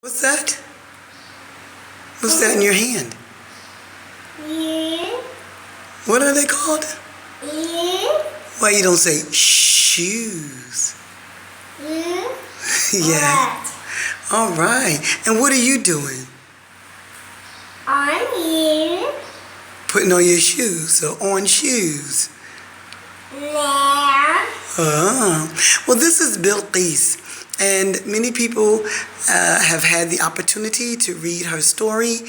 What's that? What's that in your hand? Yeah. What are they called? Yeah. Why you don't say shoes? Yeah. Yeah. All right. And what are you doing? I'm here. Putting on your shoes. So on shoes. Now. Well, this is Bilqees, and many people have had the opportunity to read her story.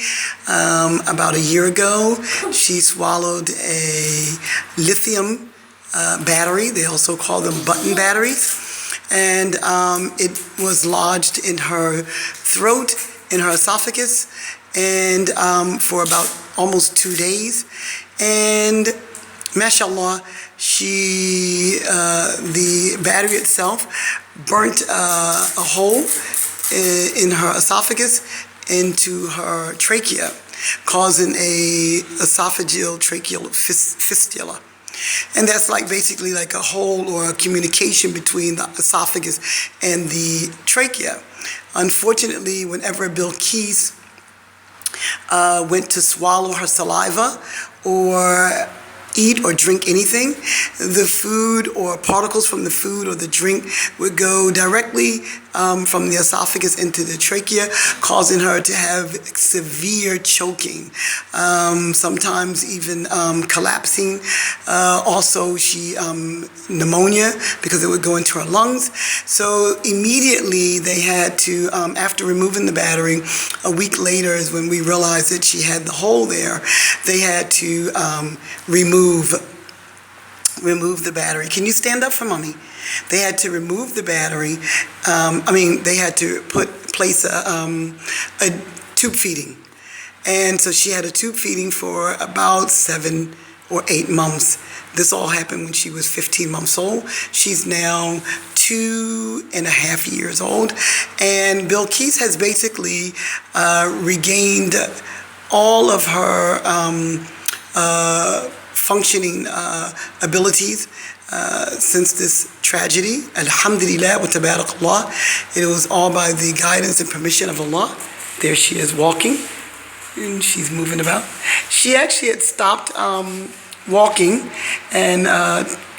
About a year ago, she swallowed a lithium battery. They also call them button batteries. And it was lodged in her throat, in her esophagus, and for about almost 2 days. And mashallah, the battery itself burnt a hole in her esophagus into her trachea, causing a esophageal tracheal fistula. And that's like basically like a hole or a communication between the esophagus and the trachea. Unfortunately, whenever Bilqees went to swallow her saliva or eat or drink anything, the food or particles from the food or the drink would go directly from the esophagus into the trachea, causing her to have severe choking, sometimes even collapsing. Also, pneumonia, because it would go into her lungs. So immediately they had to, after removing the battery, a week later is when we realized that she had the hole there, they had to remove the battery. Can you stand up for mommy? They had to remove the battery. They had to place a tube feeding. And so she had a tube feeding for about 7 or 8 months. This all happened when she was 15 months old. She's now 2.5 years old. And Bilqees has basically regained all of her functioning abilities since this tragedy. Alhamdulillah wa tabarakallah. It was all by the guidance and permission of Allah. There she is walking, and she's moving about. She actually had stopped walking and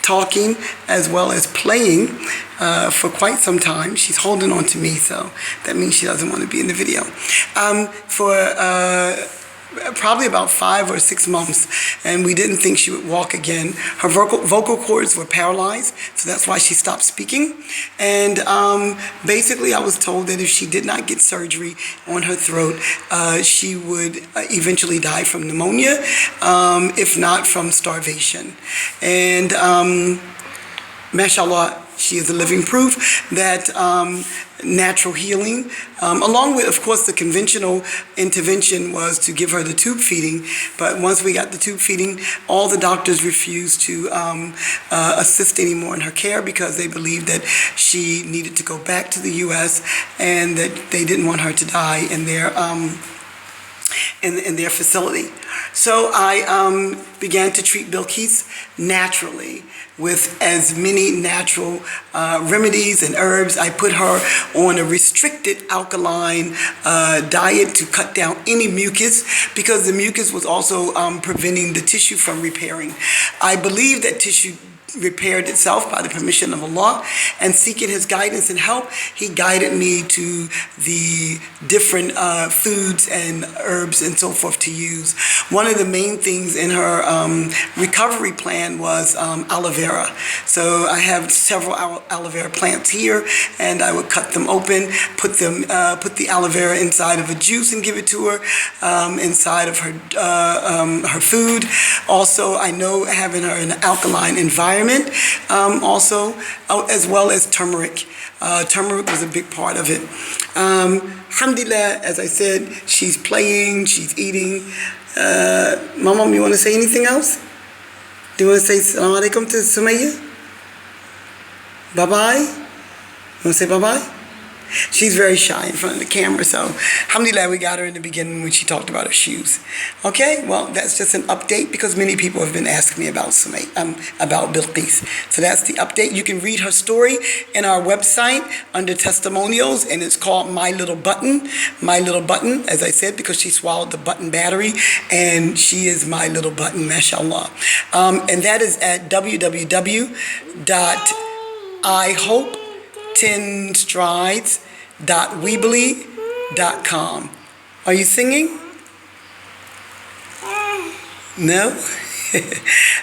talking as well as playing for quite some time. She's holding on to me, so that means she doesn't want to be in the video. For probably about 5 or 6 months, and we didn't think she would walk again. Her vocal cords were paralyzed, so that's why she stopped speaking. And basically I was told that if she did not get surgery on her throat, she would eventually die from pneumonia, if not from starvation. And mashallah, she is a living proof that natural healing, along with, of course, the conventional intervention was to give her the tube feeding. But once we got the tube feeding, all the doctors refused to assist anymore in her care because they believed that she needed to go back to the U.S. and that they didn't want her to die in their facility. So I began to treat Bilqees naturally with as many natural remedies and herbs. I put her on a restricted alkaline diet to cut down any mucus, because the mucus was also preventing the tissue from repairing. I believe that tissue repaired itself by the permission of Allah, and seeking his guidance and help, he guided me to the different foods and herbs and so forth to use. One of the main things in her recovery plan was aloe vera. So I have several aloe vera plants here, and I would cut them open, put the aloe vera inside of a juice and give it to her, inside of her food. Also, I know having her in an alkaline environment, also, as well as turmeric. Turmeric was a big part of it. Alhamdulillah, as I said, she's playing, she's eating. Mom, you want to say anything else? Do you want to say Assalamu alaikum to Sumaya? Bye-bye? You want to say bye-bye? She's very shy in front of the camera, so alhamdulillah, we got her in the beginning when she talked about her shoes. Okay, well, that's just an update because many people have been asking me about about Bilqees. So that's the update. You can read her story in our website under testimonials, and it's called My Little Button. My Little Button, as I said, because she swallowed the button battery, and she is my little button, mashallah. And that is at www.ihope10strides.weebly.com. Are you singing? No?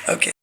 Okay.